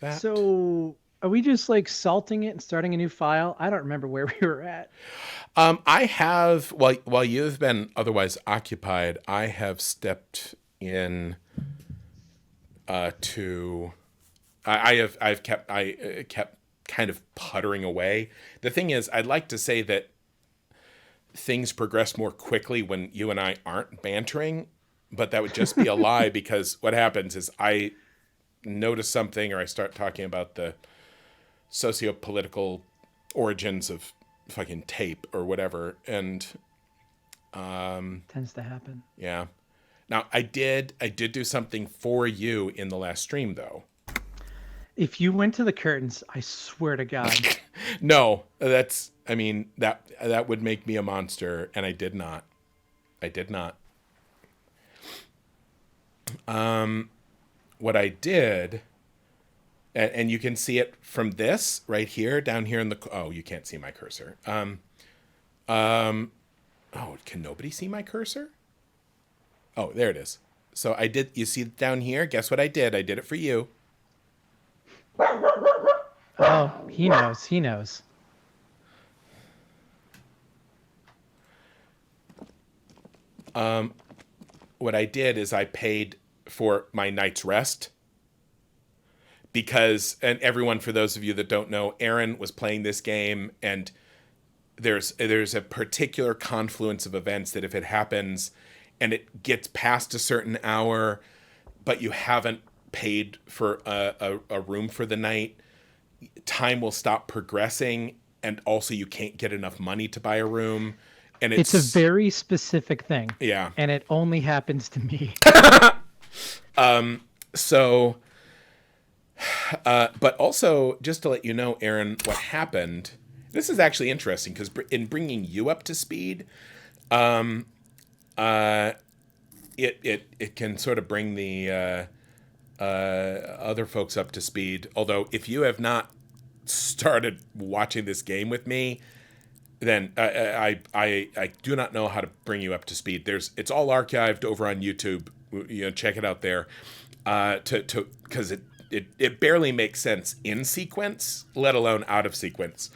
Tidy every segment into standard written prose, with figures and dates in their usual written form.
There's that. So are we just like salting it and starting a new file? I don't remember where we were at. I have while you've been otherwise occupied, I have stepped in to I kept kind of puttering away. The thing is, I'd like to say that things progress more quickly when you and I aren't bantering, but that would just be a lie because what happens is I notice something or I start talking about the socio-political origins of fucking tape or whatever, and Tends to happen. yeah. Now I did do something for you in the last stream though. If you went to the curtains, I swear to God. No, that's I mean that would make me a monster, and I did not. I did not. What I did, and you can see it from this right here, down here in the. Oh, you can't see my cursor. Oh, can nobody see my cursor? Oh, there it is. So I did. You see down here? Guess what I did? I did it for you. Oh, he knows. He knows. What I did is I paid for my night's rest because, and everyone, for those of you that don't know, Aaron was playing this game, and there's a particular confluence of events that if it happens and it gets past a certain hour, but you haven't paid for a room for the night, time will stop progressing, and also you can't get enough money to buy a room, and It's a it's very specific thing, yeah. and it only happens to me. So, but also just to let you know, Aaron, what happened. This is actually interesting because in bringing you up to speed, uh, it can sort of bring the other folks up to speed. Although, if you have not started watching this game with me, then I do not know how to bring you up to speed. It's all archived over on YouTube. You know, check it out there. To because it barely makes sense in sequence, let alone out of sequence.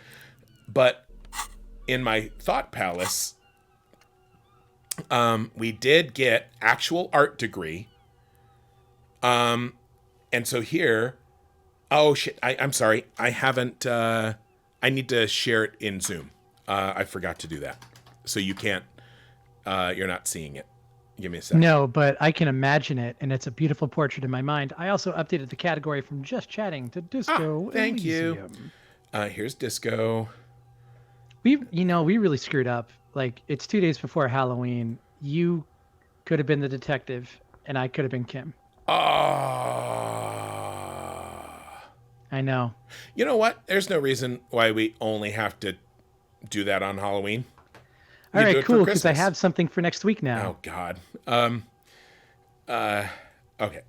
But in my thought palace, we did get actual art degree. And so here, oh shit, I'm sorry, I haven't. I need to share it in Zoom. I forgot to do that, so you can't. You're not seeing it. Give me a second. No, but I can imagine it, and it's a beautiful portrait in my mind. I also updated the category from just chatting to Ah, Disco thank you. Elysium. Here's disco. We really screwed up. Like, it's 2 days before Halloween. You could have been the detective, and I could have been Kim. Ah. I know. You know what? There's no reason why we only have to do that on Halloween. All You do right, it for cool, because I Christmas. have something for next week now. Oh God. Okay.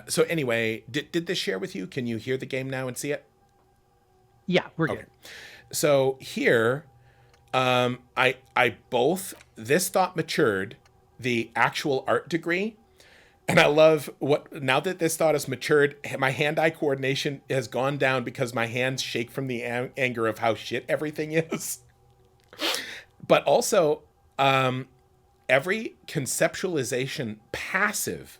So anyway, did this share with you? Can you hear the game now and see it? Yeah, we're Okay. good. So here, I both this thought matured the actual art degree, and I love what now that this thought has matured. My hand-eye coordination has gone down because my hands shake from the anger of how shit everything is. But also, every conceptualization passive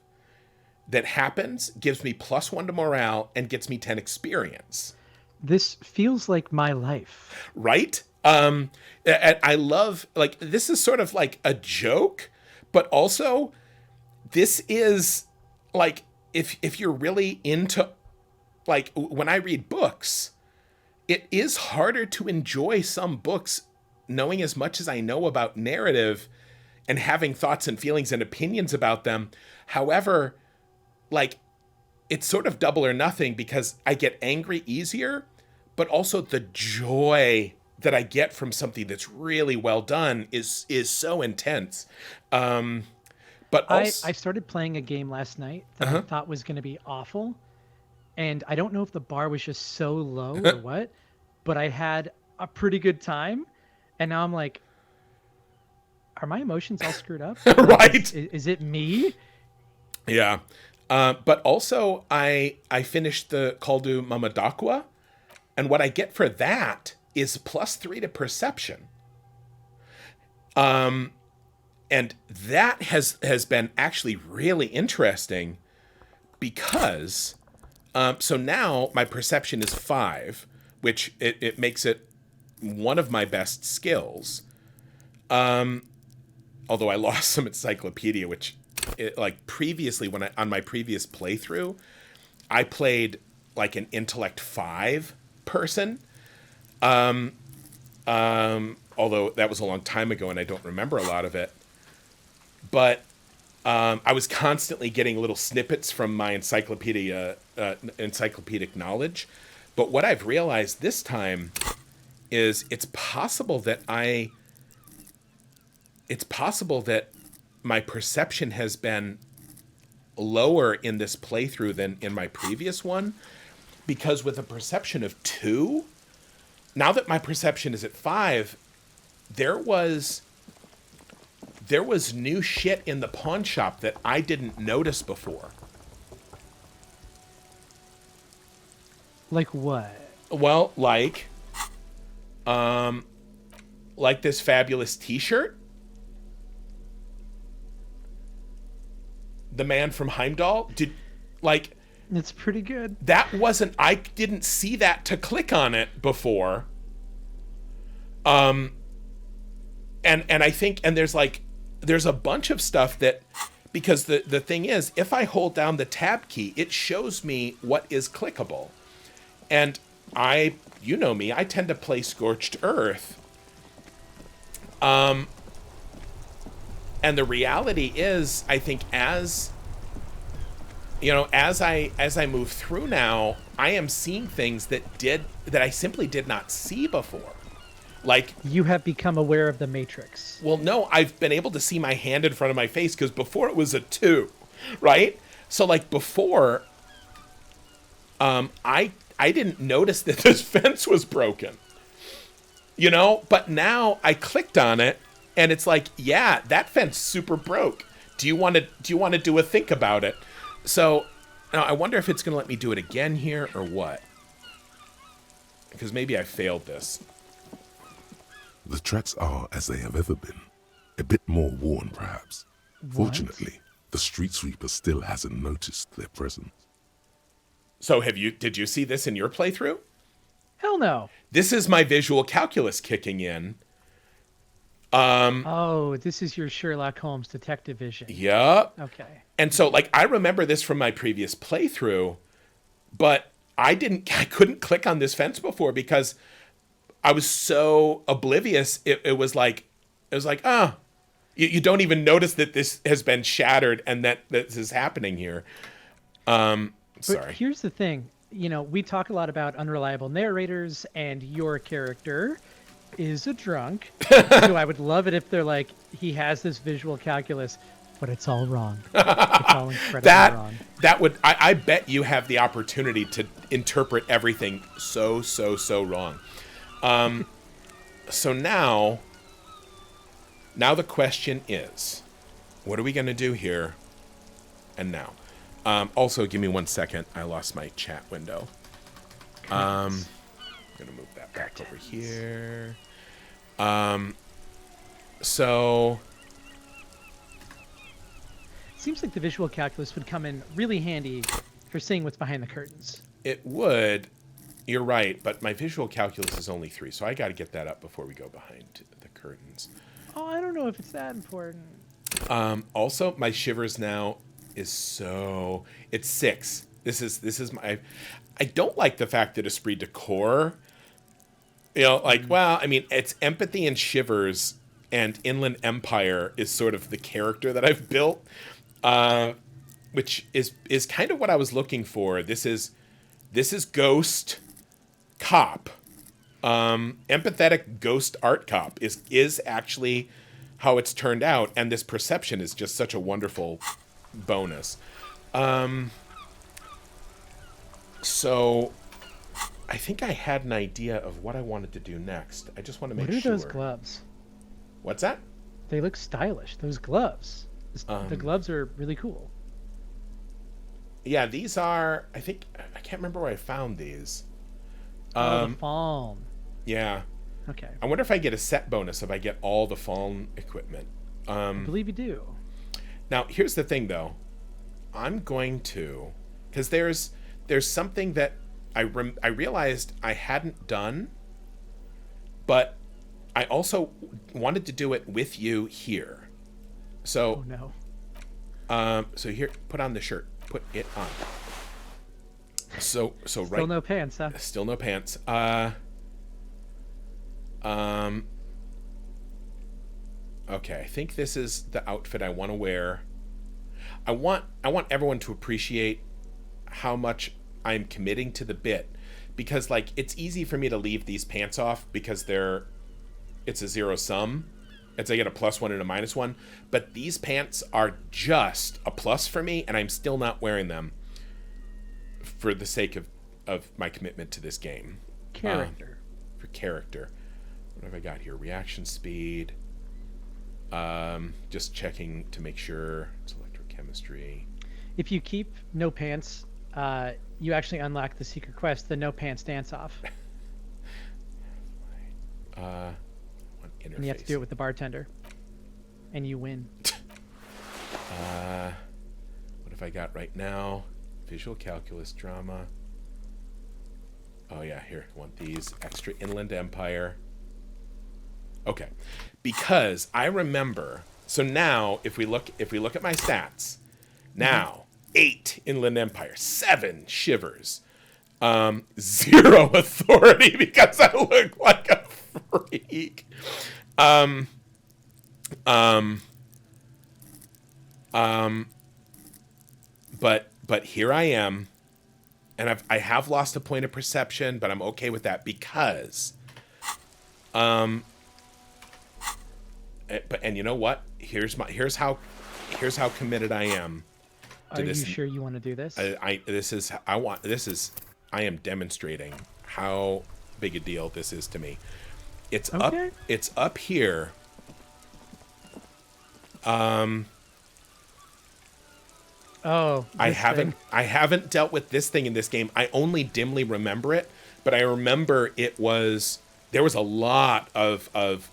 that happens gives me +1 to morale and gets me 10 experience. This feels like my life. Right? And I love, like, this is sort of like a joke, but also this is like if you're really into, like, when I read books, it is harder to enjoy some books knowing as much as I know about narrative and having thoughts and feelings and opinions about them. However, like, it's sort of double or nothing because I get angry easier, but also the joy that I get from something that's really well done is so intense. But I also, started playing a game last night that I uh-huh. thought was going to be awful, and I don't know if the bar was just so low or what, but I had a pretty good time, and now I'm like, are my emotions all screwed up? Like, Right? is it me? Yeah. But also, I finished the Caldu Mamadakwa, and what I get for that is +3 to perception. And that has been actually really interesting because so now my perception is 5, which it makes it one of my best skills. Although I lost some encyclopedia, which like previously when on my previous playthrough, I played like an intellect 5 person. Although that was a long time ago and I don't remember a lot of it. But I was constantly getting little snippets from my encyclopedic knowledge. But what I've realized this time is it's possible that my perception has been lower in this playthrough than in my previous one, because with a perception of 2, now that my perception is at 5, there was new shit in the pawn shop that I didn't notice before. Like what? Well, like this fabulous t-shirt. The man from Heimdall It's pretty good. I didn't see that to click on it before. And I think, and there's a bunch of stuff that, because the thing is, if I hold down the tab key, it shows me what is clickable. And you know me, I tend to play Scorched Earth. And the reality is, I think as I move through now, I am seeing things that I simply did not see before. Like, you have become aware of the Matrix. Well, no, I've been able to see my hand in front of my face, because before it was a 2, right? So like before, I didn't notice that this fence was broken, but now I clicked on it and it's like, yeah, that fence super broke. Do you want to do a think about it? So now I wonder if it's going to let me do it again here or what, because maybe I failed this. The tracks are as they have ever been. A bit more worn, perhaps. What? Fortunately, the street sweeper still hasn't noticed their presence. So did you see this in your playthrough? Hell no. This is my visual calculus kicking in. Oh, this is your Sherlock Holmes detective vision. Yep. Okay. And so like I remember this from my previous playthrough, but I couldn't click on this fence before because I was so oblivious. It was like, you don't even notice that this has been shattered and that this is happening here. Sorry. But here's the thing. We talk a lot about unreliable narrators, and your character is a drunk. So I would love it if they're like, he has this visual calculus, but it's all wrong. It's all incredibly wrong. I bet you have the opportunity to interpret everything so wrong. So now the question is, what are we going to do here and now? Also, give me 1 second. I lost my chat window. I'm going to move that back over here. So Seems like the visual calculus would come in really handy for seeing what's behind the curtains. it would. You're right, but my visual calculus is only 3, so I got to get that up before we go behind the curtains. Oh, I don't know if it's that important. Also, my shivers now is it's 6. This is my. I don't like the fact that esprit de corps. Well, I mean, it's empathy and shivers, and Inland Empire is sort of the character that I've built, which is kind of what I was looking for. This is Ghost Cop. Empathetic ghost art cop is actually how it's turned out, and this perception is just such a wonderful bonus. So I think I had an idea of what I wanted to do next. I just want to make sure. What are those gloves? What's that? They look stylish. Those gloves. The gloves are really cool. Yeah, these are, I think, I can't remember where I found these. The fawn. Yeah. Okay. I wonder if I get a set bonus if I get all the fawn equipment. I believe you do. Now, here's the thing, though. I'm going to, because there's something that I realized I hadn't done, but I also wanted to do it with you here. So, Oh no. So here, put on the shirt. Put it on. So Still right. no pants, huh? Still no pants. Okay, I think this is the outfit I want to wear. I want everyone to appreciate how much I'm committing to the bit, because like it's easy for me to leave these pants off because it's a zero sum. It's I get a +1 and a -1, but these pants are just a plus for me, and I'm still not wearing them for the sake of my commitment to this game. Character. For character. What have I got here? Reaction speed. Just checking to make sure it's electrochemistry. If you keep no pants, you actually unlock the secret quest, the no pants dance off. And you have to do it with the bartender. And you win. What have I got right now? Visual calculus drama. Oh yeah, here. I want these. Extra Inland Empire. Okay. Because I remember, so now if we look at my stats, now 8 Inland Empire, 7 Shivers, 0 authority because I look like a freak. But here I am, and I have lost a point of perception, but I'm okay with that because, and you know what? Here's how committed I am. Are you sure you want to do this? I am demonstrating how big a deal this is to me. It's okay. It's up here. I haven't dealt with this thing in this game. I only dimly remember it, but I remember there was a lot of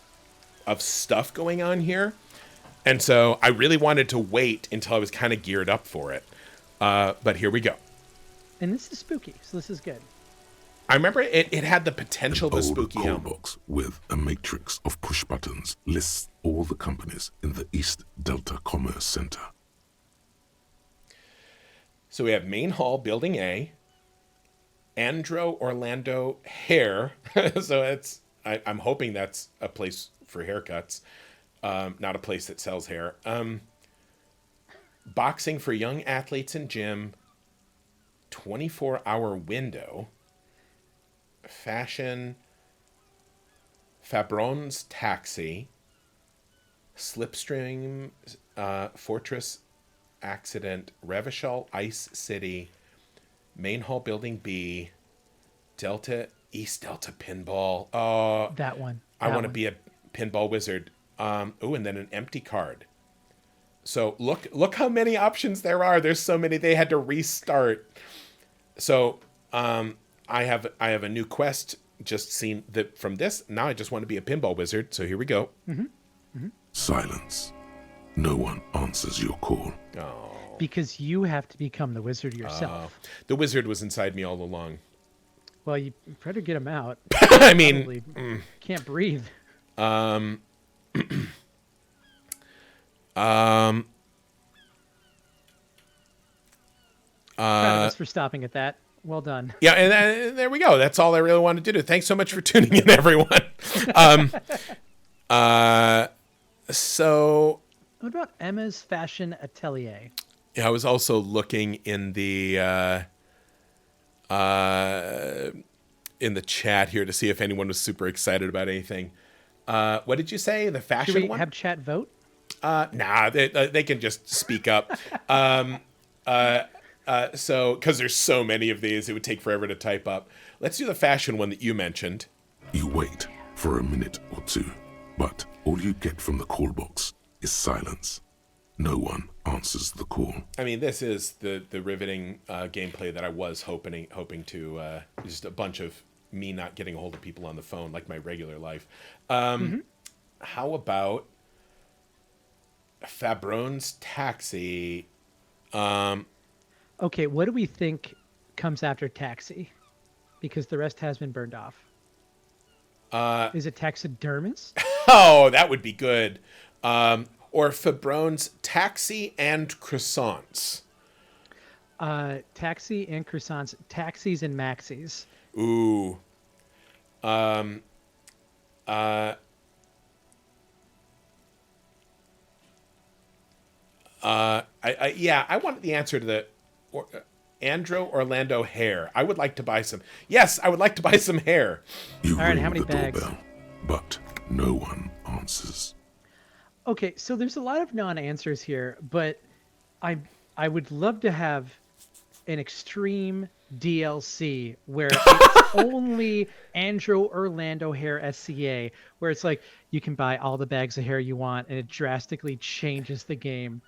stuff going on here. And so I really wanted to wait until I was kind of geared up for it. But here we go. And this is spooky, so this is good. I remember it had the potential of a spooky call helmet. box with a matrix of push buttons lists all the companies in the East Delta Commerce Center. So we have Main Hall, Building A, Andro Orlando Hair. So I'm hoping that's a place for haircuts, not a place that sells hair. Boxing for young athletes and gym, 24-hour window. Fashion, Fabron's Taxi, Slipstream, Fortress Accident, Revachol Ice City, Main Hall Building B, East Delta Pinball. That one. I want to be a pinball wizard. And then an empty card. So look how many options there are. There's so many. They had to restart. So I have a new quest. Just seen that from this. Now I just want to be a pinball wizard. So here we go. Mm-hmm. Mm-hmm. Silence. No one answers your call. Oh. Because you have to become the wizard yourself. The wizard was inside me all along. Well, you better get him out. I mean, can't breathe. Proud of us for stopping at that. Well done. Yeah, and there we go. That's all I really wanted to do. Thanks so much for tuning in, everyone. So what about Emma's Fashion Atelier? Yeah, I was also looking in the chat here to see if anyone was super excited about anything. What did you say? The fashion Should we one? have chat vote? Nah, they can just speak up. So, because there's so many of these, it would take forever to type up. Let's do the fashion one that you mentioned. You wait for a minute or two, but all you get from the call box is silence. no one answers the call. I mean, this is the riveting gameplay that I was hoping to just a bunch of me not getting a hold of people on the phone like my regular life. How about Fabron's Taxi? Okay, what do we think comes after Taxi? Because the rest has been burned off. Is it Taxidermist? Oh, that would be good. Or Fabron's Taxi and Croissants. Taxi and Croissants. Taxis and Maxis. Ooh. I want the answer to the Andro Orlando hair. I would like to buy some. Yes, I would like to buy some hair. You All right, ring how many the bags? doorbell, but no one answers. Okay, so there's a lot of non-answers here, but I would love to have an extreme DLC where it's only Andro Orlando Hair SCA, where it's like you can buy all the bags of hair you want, and it drastically changes the game.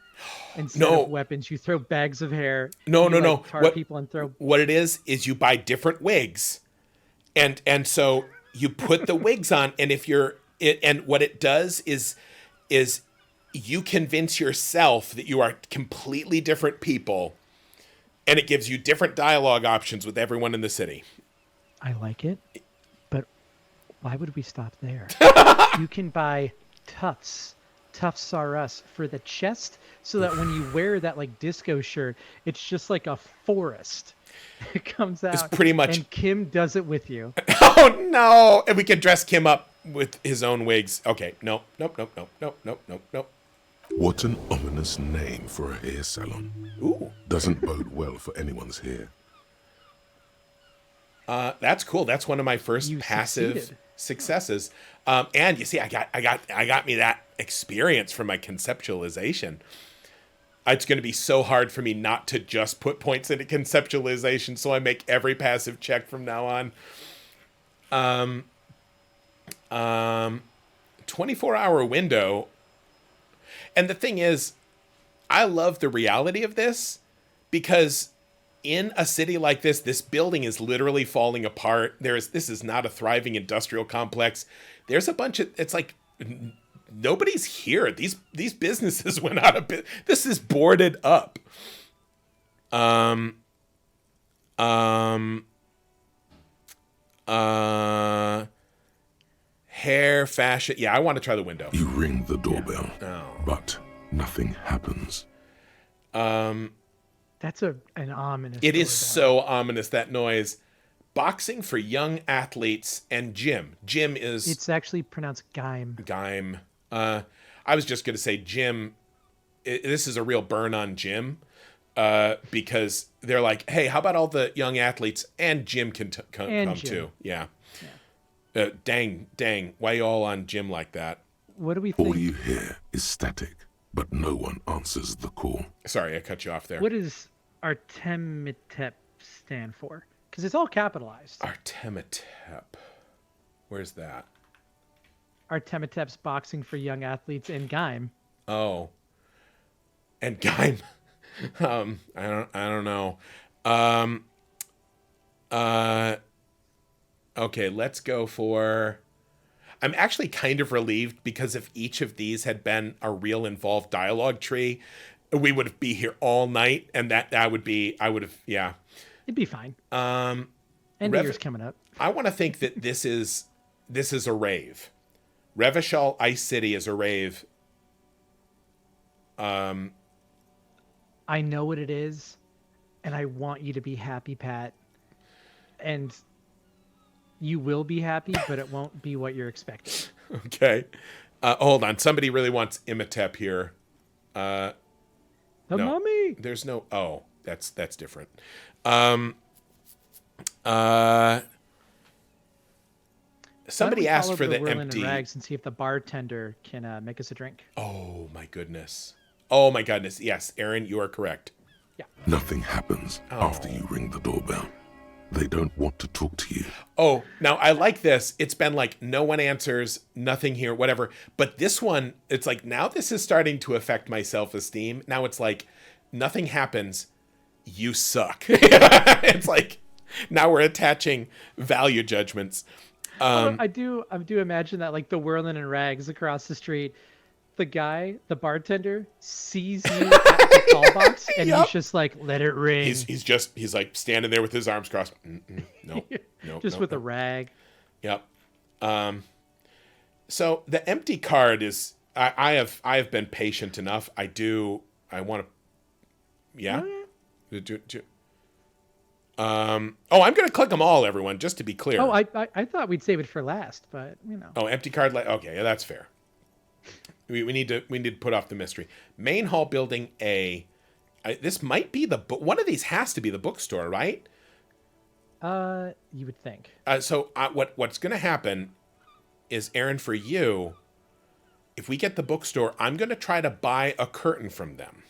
Instead of weapons, you throw bags of hair. No. Tar people and throw. What it is you buy different wigs, and so you put the wigs on, and and what it does is you convince yourself that you are completely different people, and it gives you different dialogue options with everyone in the city. I like it, but why would we stop there? You can buy Tufts R Us for the chest, so that when you wear that like disco shirt, it's just like a forest. It comes out. It's pretty much. And Kim does it with you. Oh no! And we can dress Kim up with his own wigs. Okay, nope. What an ominous name for a hair salon. Ooh. Doesn't bode well for anyone's hair. That's cool. That's one of my first You passive succeeded. successes. And you see, I got me that experience from my conceptualization. It's going to be so hard for me not to just put points into conceptualization, so I make every passive check from now on. 24-hour window. And the thing is, I love the reality of this, because in a city like this building is literally falling apart. This is not a thriving industrial complex. There's a bunch of, it's like nobody's here. These businesses went out of business. This is boarded up. Hair, fashion. Yeah, I want to try the window. You ring the doorbell, but nothing happens. That's an ominous. It is doorbell. so ominous, that noise. Boxing for young athletes and gym. Gym is It's actually pronounced Gaim. Gaim. I was just going to say gym. This is a real burn on gym, because they're like, hey, how about all the young athletes and gym can come Jim. too? Yeah. Dang. Why you all on gym like that? What do we think? All you hear is static, but no one answers the call. Sorry, I cut you off there. What does Artemitep stand for? Because it's all capitalized. Artemitep. Where's that? Artemitep's boxing for young athletes in Gaim. Oh. And Gaim. I don't know. Okay, let's go for... I'm actually kind of relieved, because if each of these had been a real involved dialogue tree, we would be here all night, and I would have, yeah. It'd be fine. End of year's coming up. I want to think that this is a rave. Revachol Ice City is a rave. I know what it is, and I want you to be happy, Pat. And you will be happy, but it won't be what you're expecting. Okay. Hold on. Somebody really wants Imatep here. The no, mummy. There's no... Oh, that's different. Somebody asked for the empty... and rags and see if the bartender can make us a drink. Oh, my goodness. Oh, my goodness. Yes, Aaron, you are correct. Yeah. Nothing happens after you ring the doorbell. They don't want to talk to you. Oh, now I like this. It's been like no one answers, nothing here, whatever. But this one, it's like now this is starting to affect my self-esteem. Now it's like nothing happens. You suck. It's like now we're attaching value judgments. I do imagine that like the whirling in rags across the street, the guy, the bartender, sees you at the call box, and Yep. he's just like, let it ring. He's like standing there with his arms crossed. No, just with a rag. Yep. So the empty card is I have been patient enough. I want to. Yeah. I'm gonna click them all, everyone, just to be clear. Oh, I thought we'd save it for last, but you know. Oh, empty card. Okay, yeah, that's fair. We need to put off the mystery. Main hall building A. This might be the book. One of these has to be the bookstore, right? You would think. So what's going to happen is, Aaron, for you, if we get the bookstore, I'm going to try to buy a curtain from them.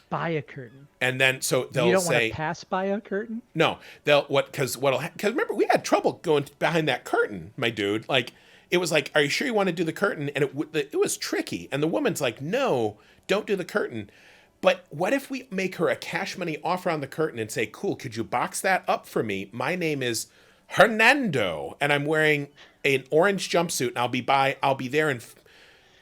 Buy a curtain. And then so they'll say, you don't want to pass by a curtain? No, because remember we had trouble going behind that curtain, my dude. Like it was like, are you sure you want to do the curtain? And it was tricky. And the woman's like, no, don't do the curtain. But what if we make her a cash money offer on the curtain and say, cool, could you box that up for me? My name is Hernando, and I'm wearing an orange jumpsuit, and I'll be there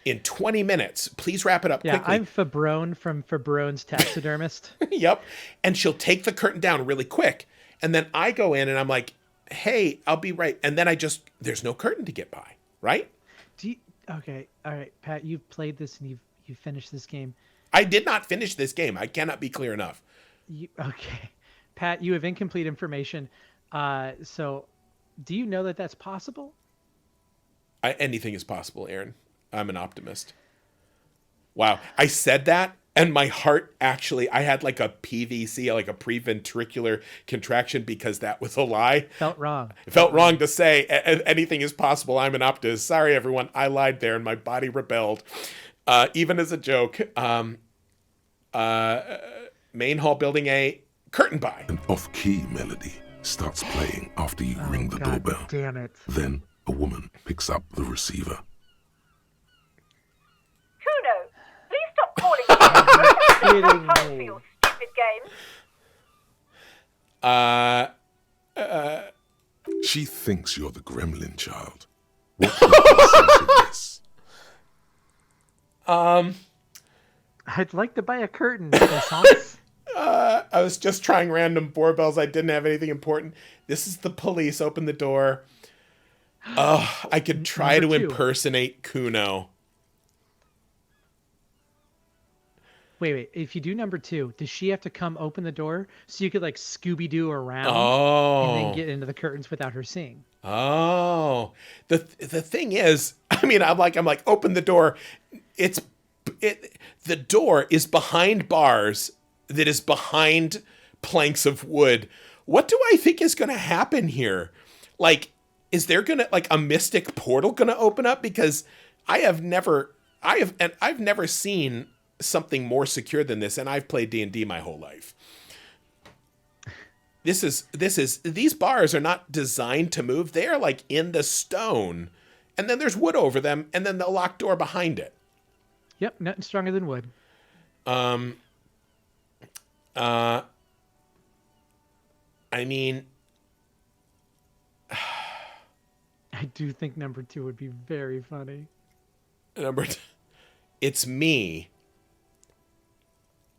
in 20 minutes. Please wrap it up quickly. Yeah, I'm Fabrone from Fabrone's Taxidermist. Yep. And she'll take the curtain down really quick. And then I go in and I'm like, hey, I'll be right. And then there's no curtain to get by, right? Okay. All right, Pat, you've played this and you've finished this game. I did not finish this game. I cannot be clear enough. Okay. Pat, you have incomplete information. So do you know that that's possible? Anything is possible, Aaron. I'm an optimist. Wow. I said that and my heart actually, I had like a PVC, like a preventricular contraction because that was a lie. Felt wrong. It felt wrong to say anything is possible. I'm an optimist. Sorry, everyone. I lied there and my body rebelled. Even as a joke. Main hall building A, curtain buy. An off-key melody starts playing after you ring the doorbell. Damn it. Then a woman picks up the receiver. Kuno, please stop calling me. I don't have time for your stupid games. She thinks you're the gremlin child. What would you say to this? I'd like to buy a curtain. Croissants. I was just trying random doorbells. I didn't have anything important. This is the police. Open the door. Oh, I could try to impersonate Kuno. Wait. If you do number 2, does she have to come open the door so you could like Scooby-Doo around and then get into the curtains without her seeing? Oh, the thing is, I mean, I'm like, open the door. The door is behind bars that is behind planks of wood. What do I think is going to happen here? Like, is there going to like a mystic portal going to open up? Because I've never seen something more secure than this. And I've played D&D my whole life. These bars are not designed to move. They are like in the stone and then there's wood over them and then the locked door behind it. Yep. Nothing stronger than wood. I mean, I do think number 2 would be very funny. It's me.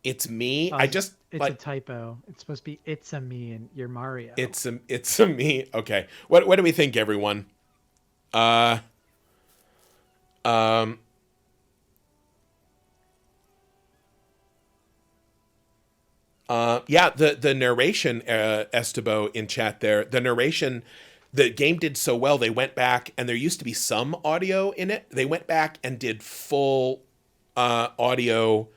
It's me. Oh, It's a typo. It's supposed to be it's a me and you're Mario. It's a me. Okay. What do we think, everyone? Yeah, the narration, Estebo in chat there, the narration, the game did so well, they went back, and there used to be some audio in it. They went back and did full audio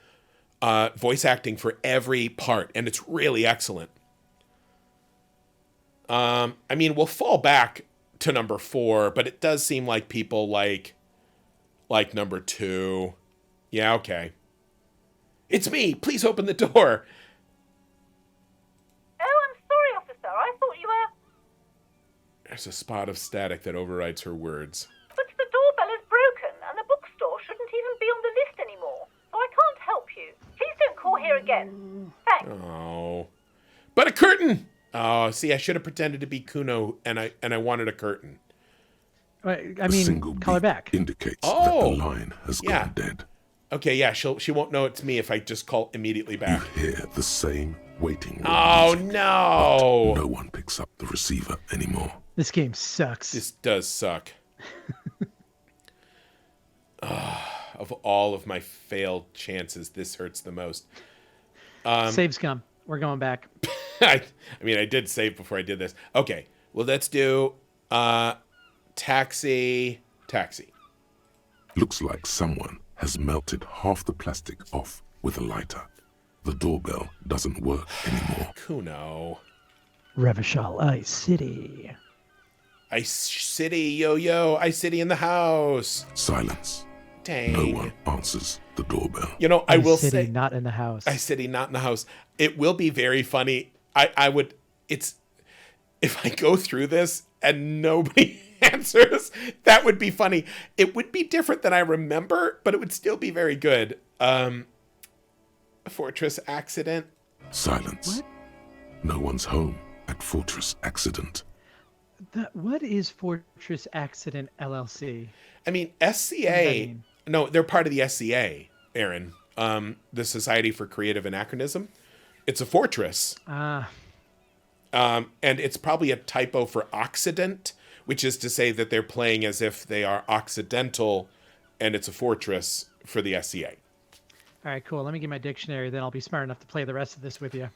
voice acting for every part, and it's really excellent. I mean, we'll fall back to number 4, but it does seem like people like number 2. Yeah, okay. It's me. Please open the door. Oh, I'm sorry, officer. I There's a spot of static that overrides her words. But the doorbell is broken, and the bookstore shouldn't even be on the list anymore. So I can't help you. Please don't call here again. Thanks. Oh. But a curtain! Oh, see, I should have pretended to be Kuno, and I wanted a curtain. I A mean, single call her beep back. indicates Oh. that the line has Yeah. gone dead. Okay, yeah, she won't know it's me if I just call immediately You back. hear the same waiting room Oh, music, no! but no one picks up the receiver anymore. This game sucks. This does suck. Of all of my failed chances, this hurts the most. Save scum. We're going back. I mean, I did save before I did this. Okay, well, let's do taxi. Looks like someone has melted half the plastic off with a lighter. The doorbell doesn't work anymore. Kuno. Revachol Ice City. Ice City, yo, Ice City in the house. Silence. Dang. No one answers the doorbell. You know, I will Ice City, say, not in the house. Ice City, not in the house. It will be very funny. If I go through this and nobody answers, that would be funny. It would be different than I remember, but it would still be very good. A fortress accident. Silence. What? No one's home at Fortress Accident. What is Fortress Accident LLC? I mean, What does SCA. that mean? No, they're part of the SCA, Aaron. The Society for Creative Anachronism. It's a fortress. And it's probably a typo for Occident, which is to say that they're playing as if they are Occidental, and it's a fortress for the SCA. All right, cool. Let me get my dictionary, then I'll be smart enough to play the rest of this with you.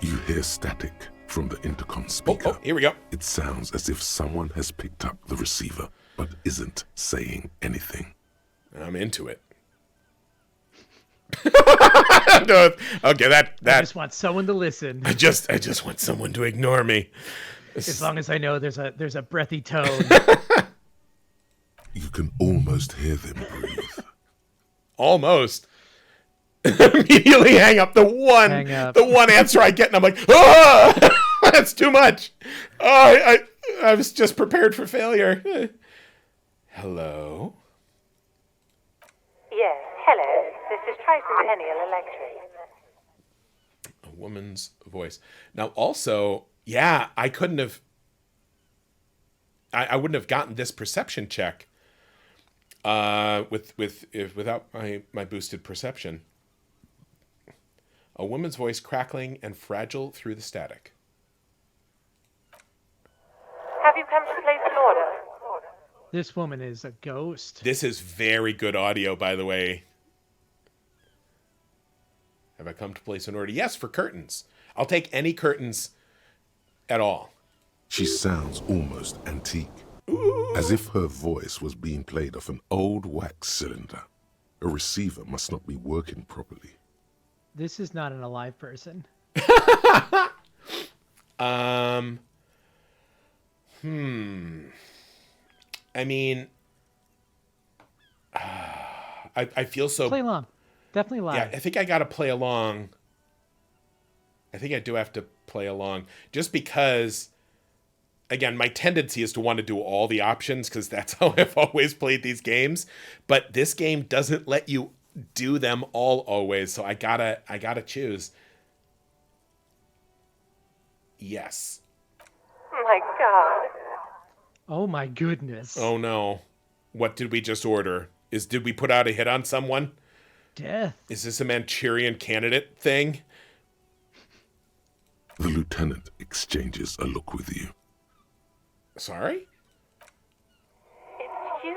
You hear static from the intercom speaker. Oh, here we go. It sounds as if someone has picked up the receiver, but isn't saying anything. I'm into it. No, okay, I that just want someone to listen. I just want someone to ignore me. As long as I know there's a breathy tone. You can almost hear them breathe. Almost. Immediately hang up. Hang up. The one answer I get, and I'm like, ah, that's too much. Oh, I was just prepared for failure. Hello. Yes, hello. This is Tricentennial Electric. A woman's voice. Now, also, yeah, I couldn't have. I wouldn't have gotten this perception check. Without my boosted perception. A woman's voice crackling and fragile through the static. Have you come to place an order? This woman is a ghost. This is very good audio, by the way. Have I come to place an order? Yes, for curtains. I'll take any curtains at all. She sounds almost antique, as if her voice was being played off an old wax cylinder. A receiver must not be working properly. This is not an alive person. I mean, I feel so. Play along. Definitely live. Yeah, I think I got to play along. I think I do have to play along, just because. Again, my tendency is to want to do all the options because that's how I've always played these games. But this game doesn't let you do them all always, so I gotta choose. Yes. My God. Oh my goodness. Oh no. What did we just order? Did we put out a hit on someone? Death. Is this a Manchurian Candidate thing? The lieutenant exchanges a look with you. Sorry? It's you.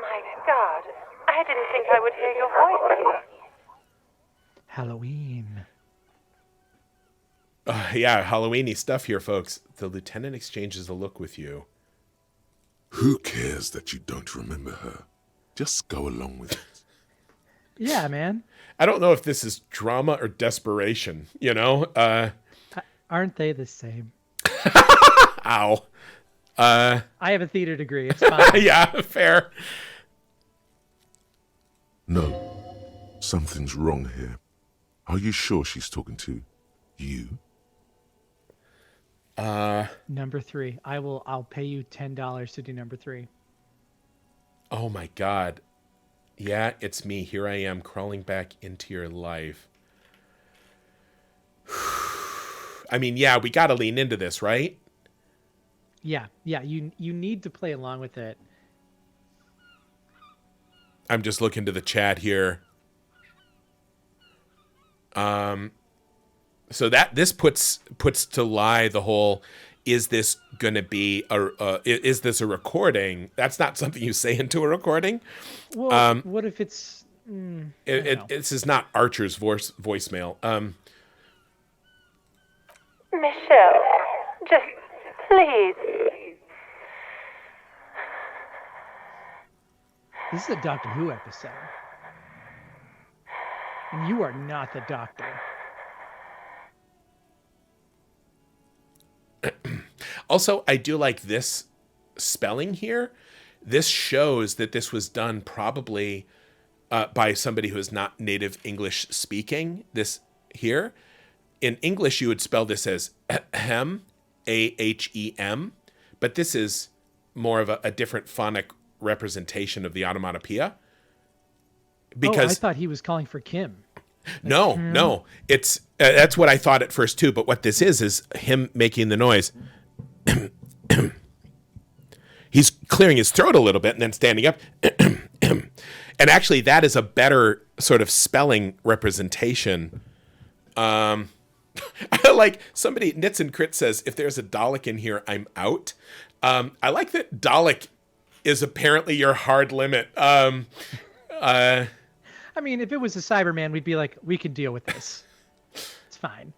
My God. I didn't think I would hear your voice here. Halloween. Yeah, Halloweeny stuff here, folks. The lieutenant exchanges a look with you. Who cares that you don't remember her? Just go along with it. Yeah, man. I don't know if this is drama or desperation, you know? Aren't they the same? Ow. I have a theater degree. It's fine. Yeah, fair. No, something's wrong here. Are you sure she's talking to you? Number 3. I'll pay you $10 to do number 3. Oh my God. Yeah, it's me. Here I am crawling back into your life. I mean, yeah, we got to lean into this, right? Yeah, you need to play along with it. I'm just looking to the chat here. So that this puts to lie the whole, is this going to be is this a recording? That's not something you say into a recording. Well, what if it's I don't know. This is not Archer's voicemail. Michelle, just please. This is a Doctor Who episode. And you are not the Doctor. Also, I do like this spelling here. This shows that this was done probably by somebody who is not native English speaking. This here. In English, you would spell this as ahem, A-H-E-M, but this is more of a different phonic representation of the onomatopoeia. Because I thought he was calling for Kim. No, it's that's what I thought at first too. But what this is him making the noise. He's clearing his throat a little bit and then standing up. And actually, that is a better sort of spelling representation. Like somebody, Nits and Crit says, if there's a Dalek in here, I'm out. I like that Dalek is apparently your hard limit. I mean, if it was a Cyberman, we'd be like, we can deal with this. It's fine.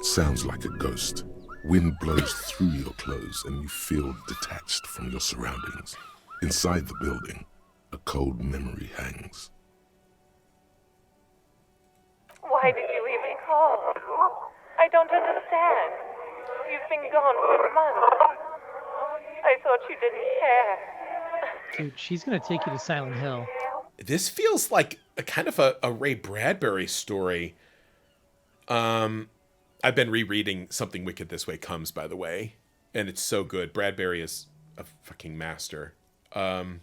Sounds like a ghost. Wind blows through your clothes and you feel detached from your surroundings. Inside the building, a cold memory hangs. Why did you even call? I don't understand. You've been gone for months. I thought you didn't care. Dude, she's going to take you to Silent Hill. This feels like a kind of a Ray Bradbury story. I've been rereading Something Wicked This Way Comes, by the way, and it's so good. Bradbury is a fucking master. Of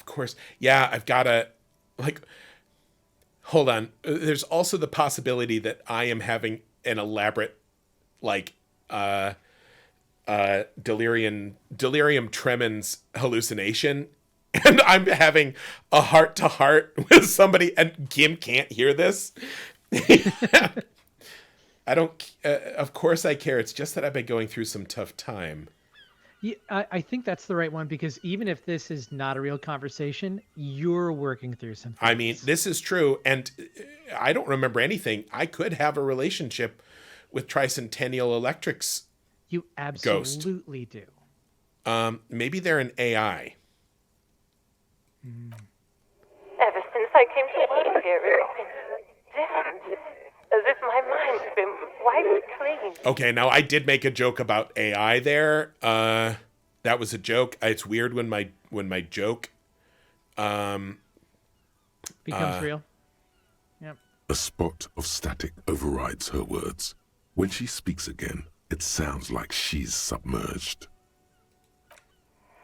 course, yeah, I've got to, like, hold on. There's also the possibility that I am having an elaborate, like, delirium tremens hallucination, and I'm having a heart-to-heart with somebody, and Kim can't hear this. I don't, of course I care. It's just that I've been going through some tough time. Yeah, I think that's the right one, because even if this is not a real conversation, you're working through something. I mean, this is true, and I don't remember anything. I could have a relationship with Tricentennial Electric's You absolutely do. Maybe they're an AI. Ever since I came to work here, it's been different. As if my mind's been wiped clean. Okay, now I did make a joke about AI there. That was a joke. It's weird when my joke Becomes real. Yep. A spot of static overrides her words. When she speaks again, it sounds like she's submerged.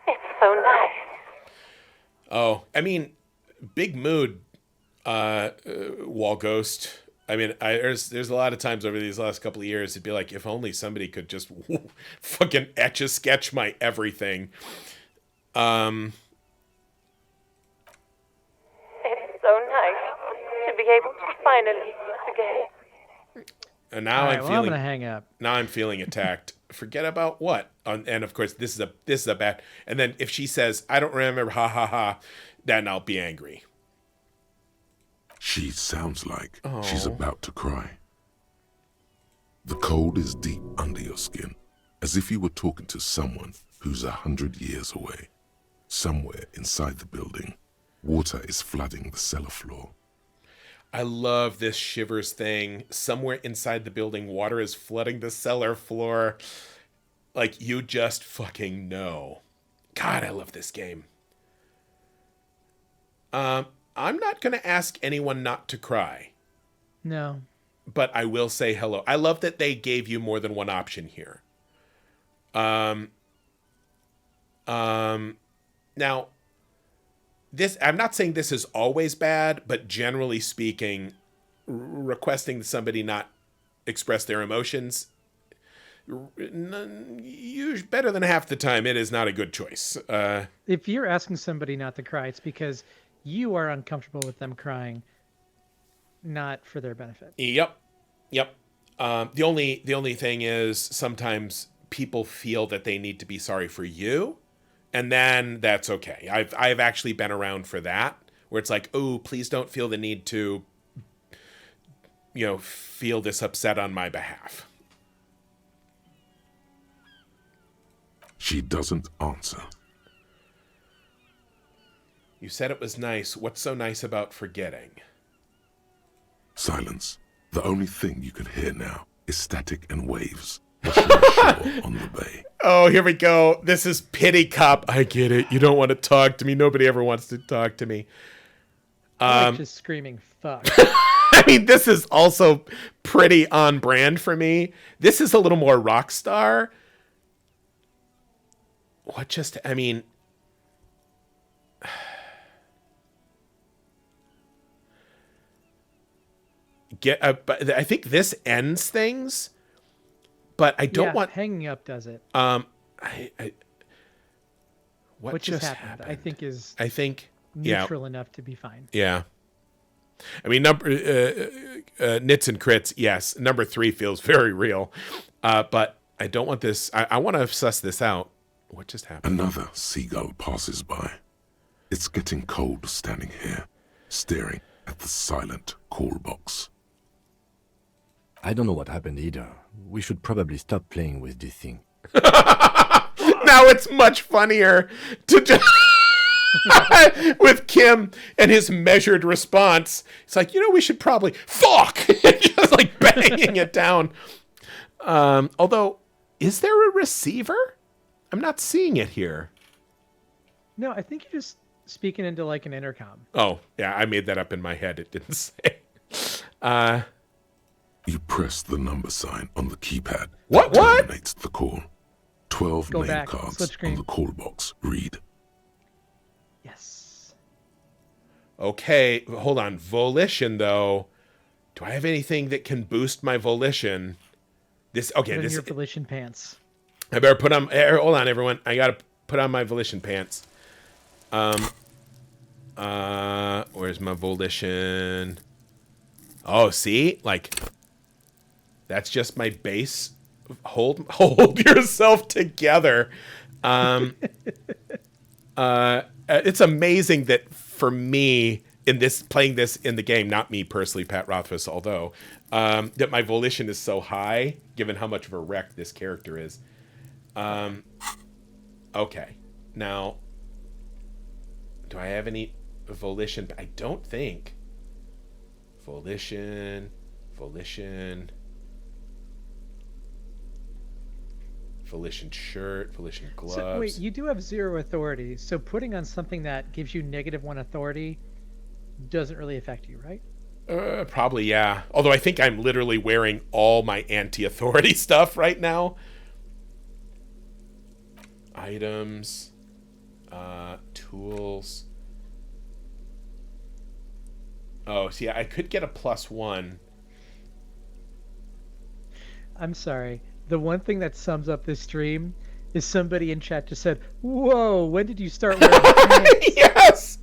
It's so nice. Oh, I mean, big mood, Wall Ghost. I mean, there's a lot of times over these last couple of years, it'd be like, if only somebody could just fucking etch-a-sketch my everything. It's so nice to be able to finally again. And now All right, I'm well, feeling. I'm gonna hang up. Now I'm feeling attacked. Forget about what? And of course, this is a bad. And then if she says, "I don't remember," ha ha ha, then I'll be angry. She sounds like she's about to cry. The cold is deep under your skin, as if you were talking to someone who's 100 years away. Somewhere inside the building, water is flooding the cellar floor. I love this shivers thing. Somewhere inside the building, water is flooding the cellar floor. Like, you just fucking know. God, I love this game. I'm not going to ask anyone not to cry. No. but I will say hello. I love that they gave you more than one option here. Now, this, I'm not saying this is always bad, but generally speaking, requesting somebody not express their emotions, better than half the time, it is not a good choice. If you're asking somebody not to cry, it's because you are uncomfortable with them crying, not for their benefit. Yep. The only thing is sometimes people feel that they need to be sorry for you, and then that's okay. I've actually been around for that, where it's like, oh, please don't feel the need to, feel this upset on my behalf. She doesn't answer. You said it was nice. What's so nice about forgetting? Silence. The only thing you can hear now is static and waves washing ashore on the bay. Oh, here we go. This is pity cop. I get it. You don't want to talk to me. Nobody ever wants to talk to me. I like just screaming, fuck. I mean, this is also pretty on brand for me. This is a little more rock star. But I think this ends things, but I don't want hanging up does it. What just happened? I think is neutral enough to be fine. Yeah. I mean, nits and crits, yes. Number 3 feels very real, but I don't want this. I want to suss this out. What just happened? Another seagull passes by. It's getting cold standing here, staring at the silent call box. I don't know what happened either. We should probably stop playing with this thing. Now it's much funnier to just with Kim and his measured response. It's like, we should probably fuck, just like banging it down. Although, is there a receiver? I'm not seeing it here. No, I think you're just speaking into like an intercom. Oh, yeah, I made that up in my head. It didn't say. You press the number sign on the keypad. What? That terminates the call. 12 Go name back, cards switch screen. on the call box read. Yes. Okay, hold on. Volition, though. Do I have anything that can boost my volition? This your volition pants. I better put on. Hold on, everyone. I gotta put on my volition pants. Where's my volition? Oh, see, that's just my base. Hold yourself together. It's amazing that for me playing this in the game, not me personally, Pat Rothfuss, although that my volition is so high, given how much of a wreck this character is. Okay, now, do I have any volition? I don't think. Volition, shirt, volition gloves. So, wait, you do have 0 authority, so putting on something that gives you -1 authority doesn't really affect you, right? Probably, yeah. Although I think I'm literally wearing all my anti-authority stuff right now. Items, tools. Oh, see, I could get a +1. I'm sorry. The one thing that sums up this stream is somebody in chat just said, "Whoa, when did you start wearing pants?"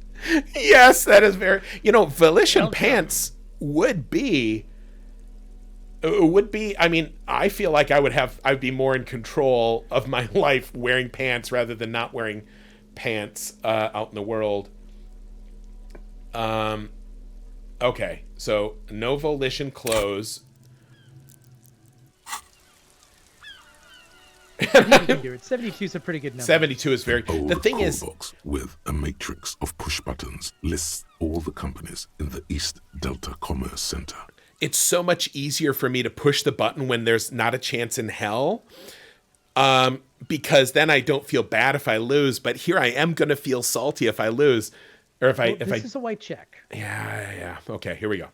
Yes, that is very. Volition pants would be. I mean, I feel like I'd be more in control of my life wearing pants rather than not wearing pants out in the world. Okay, so no volition clothes. You can do it. 72 is a pretty good number. 72 is very. Old The thing call is, box with a matrix of push buttons lists all the companies in the East Delta Commerce Center. it's so much easier for me to push the button when there's not a chance in hell. Because then I don't feel bad if I lose, but here I am going to feel salty if I lose. Or if I this is a white check. Yeah. Okay, here we go.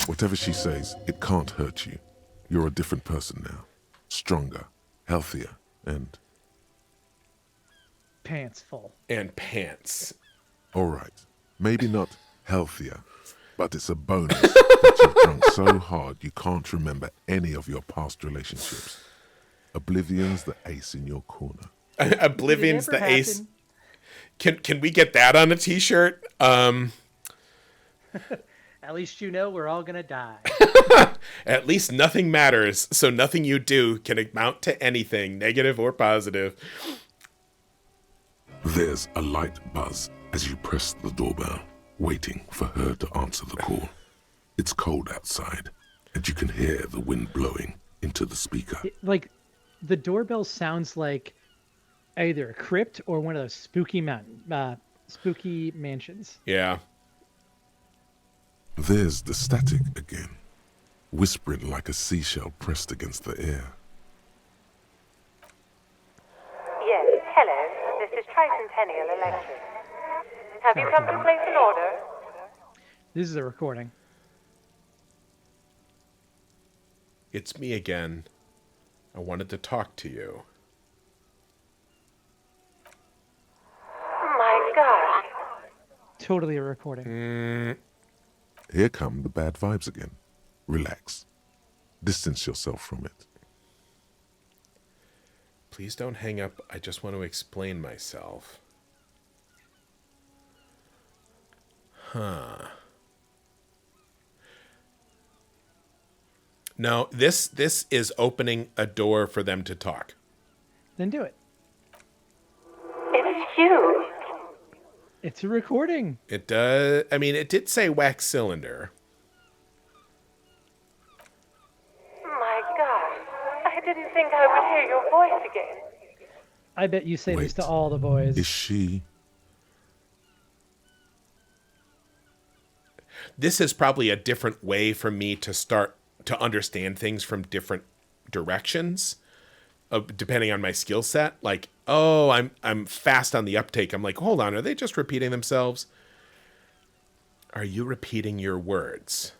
Whatever she says, it can't hurt you. You're a different person now. Stronger, healthier, and... Pants full. And pants. All right, maybe not healthier, but it's a bonus that you've drunk so hard you can't remember any of your past relationships. Oblivion's the ace in your corner. Oblivion's Did it the ever ace. Can we get that on a t-shirt? At least you know we're all gonna die. At least nothing matters, so nothing you do can amount to anything, negative or positive. There's a light buzz as you press the doorbell, waiting for her to answer the call. It's cold outside, and you can hear the wind blowing into the speaker. Like, the doorbell sounds like either a crypt or one of those spooky mansions. Yeah. There's the static again, whispering like a seashell pressed against the air. Yes, hello. This is Tricentennial Electric. Have you come to place an order? This is a recording. It's me again. I wanted to talk to you. My God. Totally a recording. Here come the bad vibes again. Relax. Distance yourself from it. Please don't hang up. I just want to explain myself. Huh. No, this is opening a door for them to talk. Then do it. It's you. It's a recording. It does. I mean, it did say wax cylinder. My God. I didn't think I would hear your voice again. I bet you say this Wait. to all the boys. Is she... This is probably a different way for me to start to understand things from different directions, depending on my skill set. Like, oh, I'm fast on the uptake. I'm like, hold on, are they just repeating themselves? Are you repeating your words?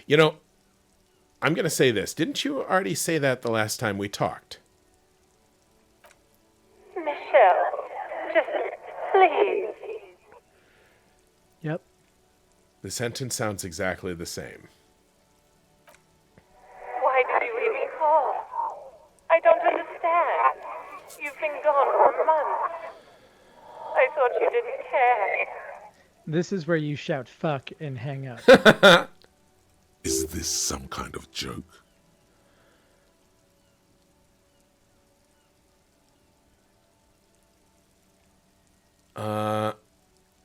You know, I'm going to say this. Didn't you already say that the last time we talked? Michelle, just please. Yep. The sentence sounds exactly the same. Why did you even call? I don't understand. You've been gone for months. I thought you didn't care. This is where you shout fuck and hang up. Is this some kind of joke?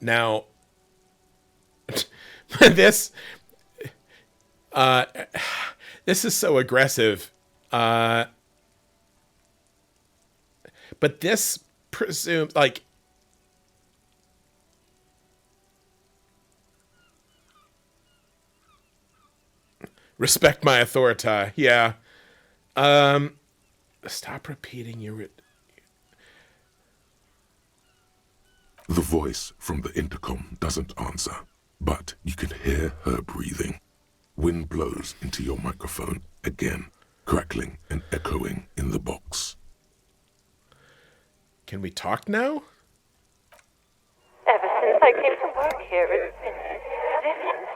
Now, this is so aggressive. But this presumes, like, respect my authority. Yeah. Stop repeating your... The voice from the intercom doesn't answer, but you can hear her breathing. Wind blows into your microphone again, crackling and echoing in the box. Can we talk now? Ever since I came to work here, it's been different.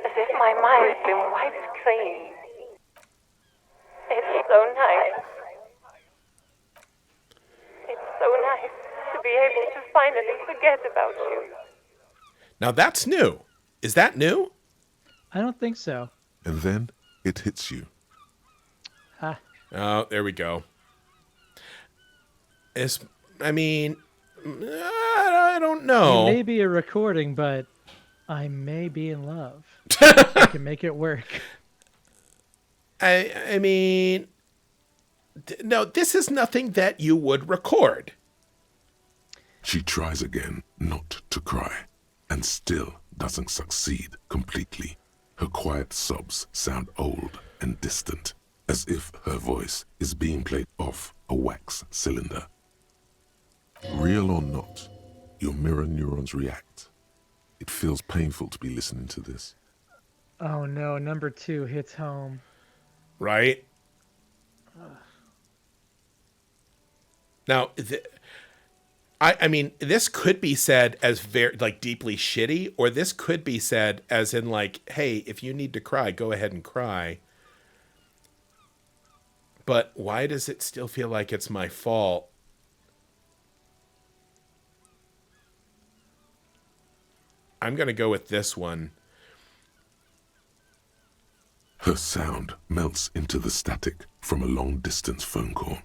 As if my mind's been wiped clean. It's so nice. It's so nice to be able to finally forget about you. Now that's new. Is that new? I don't think so. And then it hits you. Ah, Oh, there we go. I mean, I don't know. it may be a recording, but I may be in love. I can make it work. I mean, no, this is nothing that you would record. She tries again not to cry, and still doesn't succeed completely. Her quiet sobs sound old and distant, as if her voice is being played off a wax cylinder. Real or not, Your mirror neurons react. It feels painful to be listening to this. Oh no, number 2 hits home. Right? Now, I mean, this could be said as very, like, deeply shitty, or this could be said as in, like, hey, if you need to cry, go ahead and cry. But why does it still feel like it's my fault? I'm going to go with this one. Her sound melts into the static from a long-distance phone call.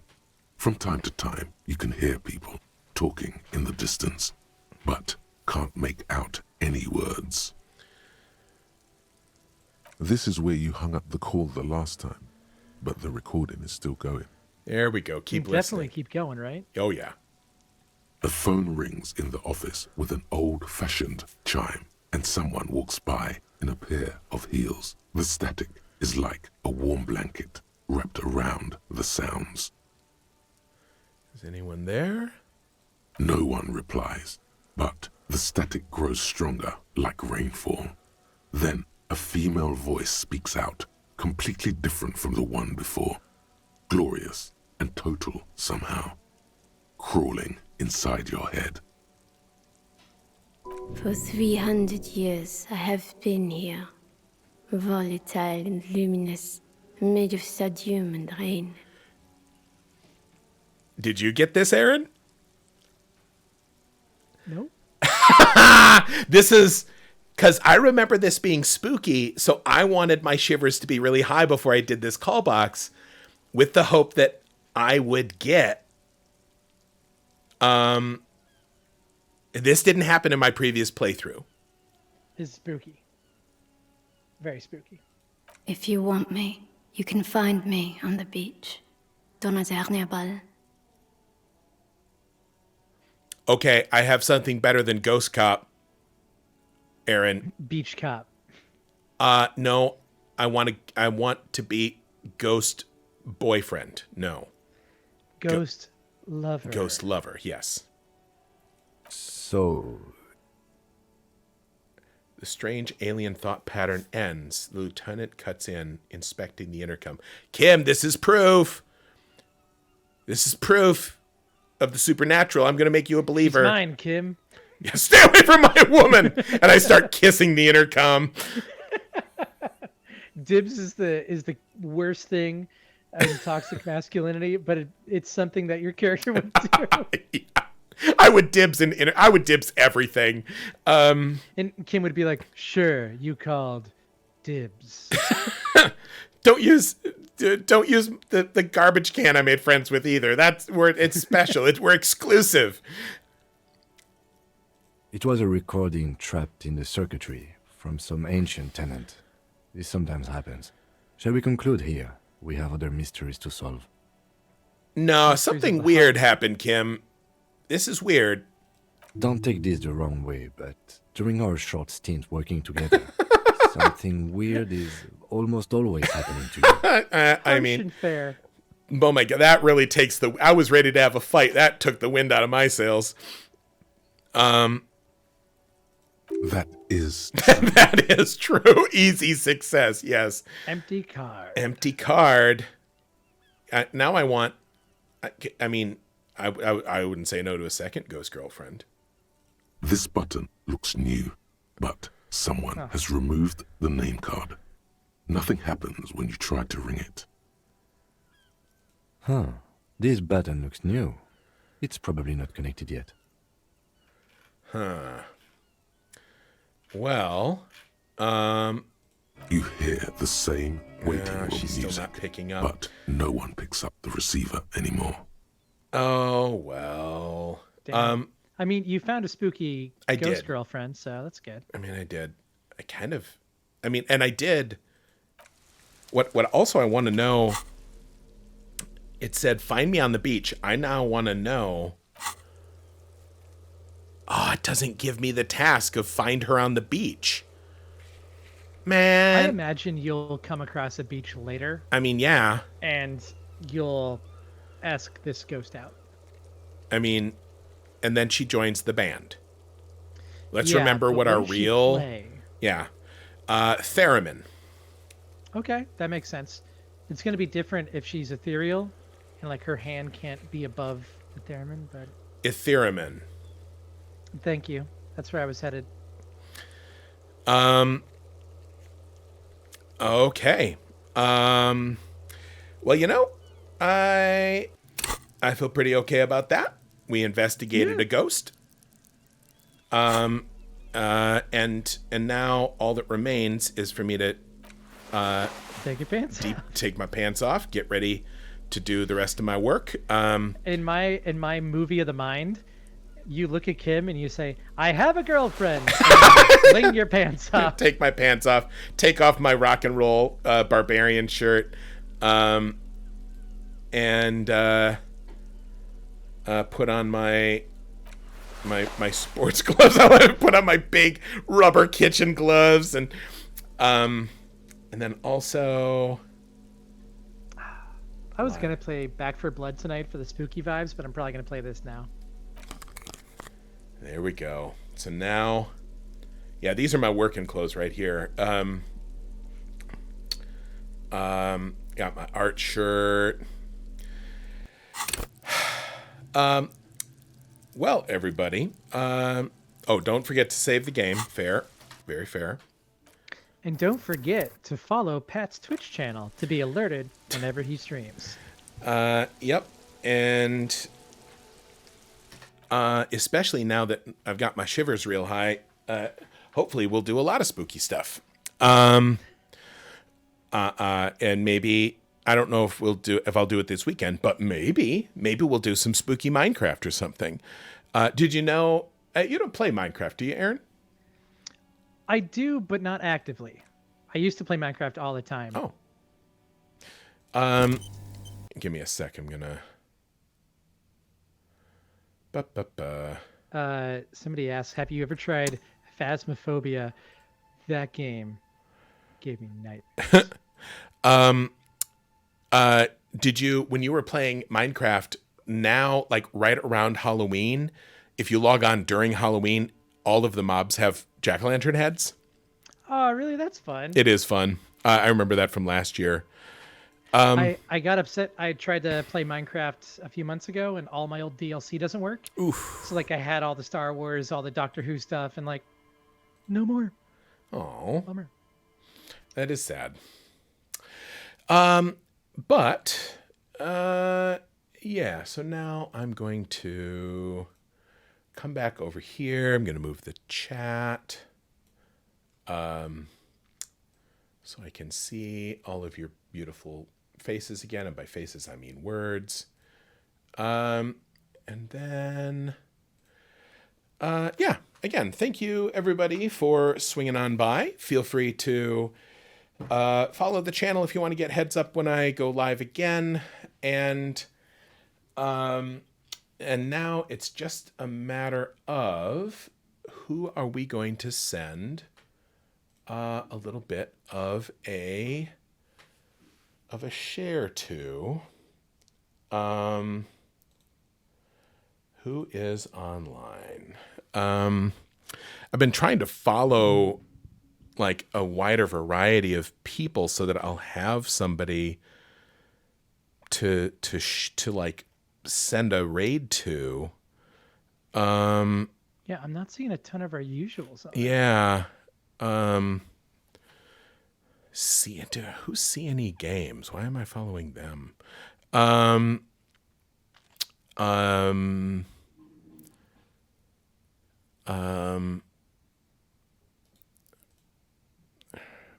From time to time, you can hear people talking in the distance, but can't make out any words. This is where you hung up the call the last time, but the recording is still going. There we go. Keep listening. Definitely keep going, right? Oh, yeah. A phone rings in the office with an old-fashioned chime, and someone walks by in a pair of heels. The static is like a warm blanket wrapped around the sounds. Is anyone there? No one replies, but the static grows stronger like rainfall. Then a female voice speaks out, completely different from the one before. Glorious and total somehow, crawling inside your head. For 300 years I have been here, volatile and luminous, made of sodium and rain. Did you get this, Aaron? Nope. This is because I remember this being spooky, so I wanted my shivers to be really high before I did this call box, with the hope that I would get. This didn't happen in my previous playthrough. It's spooky. Very spooky. If you want me, you can find me on the beach. Donnerstag. Okay, I have something better than Ghost Cop, Aaron. Beach cop. No, I want to be Ghost Boyfriend. No. Ghost lover. Ghost Lover, yes. So, The strange alien thought pattern ends. The lieutenant cuts in, inspecting the intercom. Kim, this is proof. This is proof of the supernatural. I'm going to make you a believer. He's mine, Kim. Yeah, stay away from my woman. And I start kissing the intercom. Dibs is the worst thing in toxic masculinity, but it's something that your character would do. Yeah. I would dibs I would dibs everything. And Kim would be like, "Sure, you called dibs." Don't use the garbage can I made friends with either. It's special. We're exclusive. it was a recording trapped in the circuitry from some ancient tenant. This sometimes happens. Shall we conclude here? We have other mysteries to solve. No, something weird happened, Kim. This is weird. Don't take this the wrong way, but during our short stint working together, something weird is almost always happening to you. I mean, fair. oh my God, that really takes I was ready to have a fight. That took the wind out of my sails. That is That is true. Easy success, yes. Empty card. Empty card. Now I want, I mean, I wouldn't say no to a second ghost girlfriend. This button looks new, but someone has removed the name card. Nothing happens when you try to ring it. Huh. This button looks new. It's probably not connected yet. Huh. Well, You hear the same waiting room she's still music, not picking up. but no one picks up the receiver anymore. Oh, well. Damn. I mean, you found a spooky I ghost did. girlfriend, so that's good. I mean, I did. And I did. What also I want to know, it said, find me on the beach. I now want to know. Oh, it doesn't give me the task of find her on the beach. I Man. imagine you'll come across a beach later, I mean, yeah. and you'll ask this ghost out. I mean, and then she joins the band. Let's Yeah, remember but what our does she real... play? Yeah. Theremin. Okay, that makes sense. It's going to be different if she's ethereal, and like her hand can't be above the theremin. But Etherimin. thank you. That's where I was headed. Okay. Well, I feel pretty okay about that. We investigated a ghost. And now all that remains is for me to Take your pants. take my pants off, get ready to do the rest of my work. In my movie of the mind, you look at Kim and you say, "I have a girlfriend." And you fling your pants off. Take my pants off, take off my rock and roll barbarian shirt, and put on my sports gloves. I want to put on my big rubber kitchen gloves, and then also I was gonna play Back for Blood tonight for the spooky vibes, but I'm probably gonna play this now. there we go. So now, yeah, these are my working clothes right here. Got my art shirt. Well, everybody. Don't forget to save the game. Fair. Very fair. And don't forget to follow Pat's Twitch channel to be alerted whenever he streams. Yep. And especially now that I've got my shivers real high, hopefully we'll do a lot of spooky stuff. And maybe, I don't know if I'll do it this weekend, but maybe we'll do some spooky Minecraft or something. Did you know, you don't play Minecraft, do you, Aaron? I do, but not actively. I used to play Minecraft all the time. Oh. Give me a sec. I'm gonna. Somebody asked, "Have you ever tried Phasmophobia?" That game gave me nightmares. Did you, when you were playing Minecraft, now, like right around Halloween, if you log on during Halloween, all of the mobs have jack-o'-lantern heads? Oh, really? That's fun. It is fun. I remember that from last year. I got upset. I tried to play Minecraft a few months ago, and all my old DLC doesn't work. Oof. So, like, I had all the Star Wars, all the Doctor Who stuff, and, like, no more. Oh, Bummer. that is sad. But, yeah, so now I'm going to come back over here. I'm going to move the chat so I can see all of your beautiful faces again. And by faces, I mean words. And then, yeah, again, thank you, everybody, for swinging on by. Feel free to follow the channel if you want to get heads up when I go live again. And now it's just a matter of who are we going to send a little bit of a share to. Who is online? I've been trying to follow like a wider variety of people so that I'll have somebody to like send a raid to. Yeah, I'm not seeing a ton of our usuals. Yeah. Who's CNE Games? Why am I following them?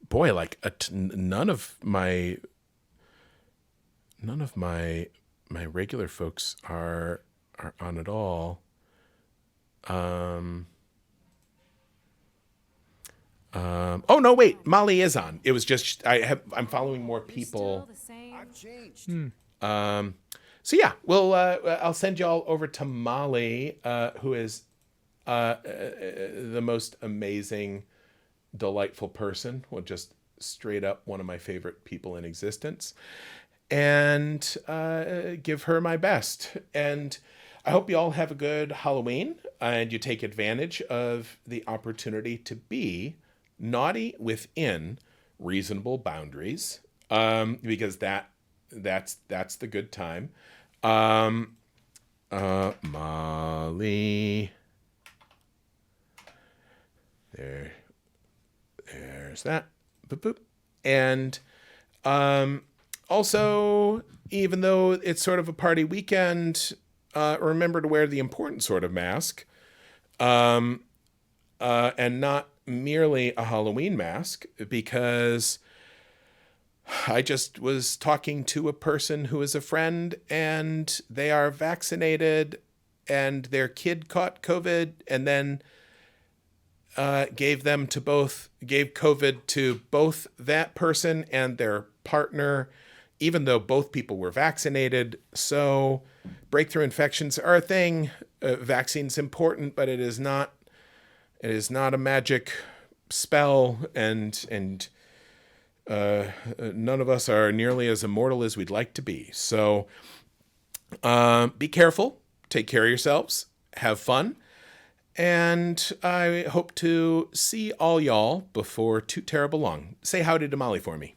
Boy, like none of my regular folks are on at all. Oh no, wait, Molly is on. It was just I'm following more people. So yeah, I'll send y'all over to Molly, who is the most amazing, delightful person. Well, just straight up one of my favorite people in existence, and give her my best. And I hope you all have a good Halloween. and you take advantage of the opportunity to be naughty within reasonable boundaries, because that's the good time. Molly, there's that. Boop, boop. And also, even though it's sort of a party weekend, remember to wear the important sort of mask, and not merely a Halloween mask, because I just was talking to a person who is a friend, and they are vaccinated, and their kid caught COVID, and then gave COVID to both that person and their partner, even though both people were vaccinated. So breakthrough infections are a thing. Vaccine's important, but it is not a magic spell, and none of us are nearly as immortal as we'd like to be. So be careful, take care of yourselves, have fun, and I hope to see all y'all before too terrible long. Say howdy to Molly for me.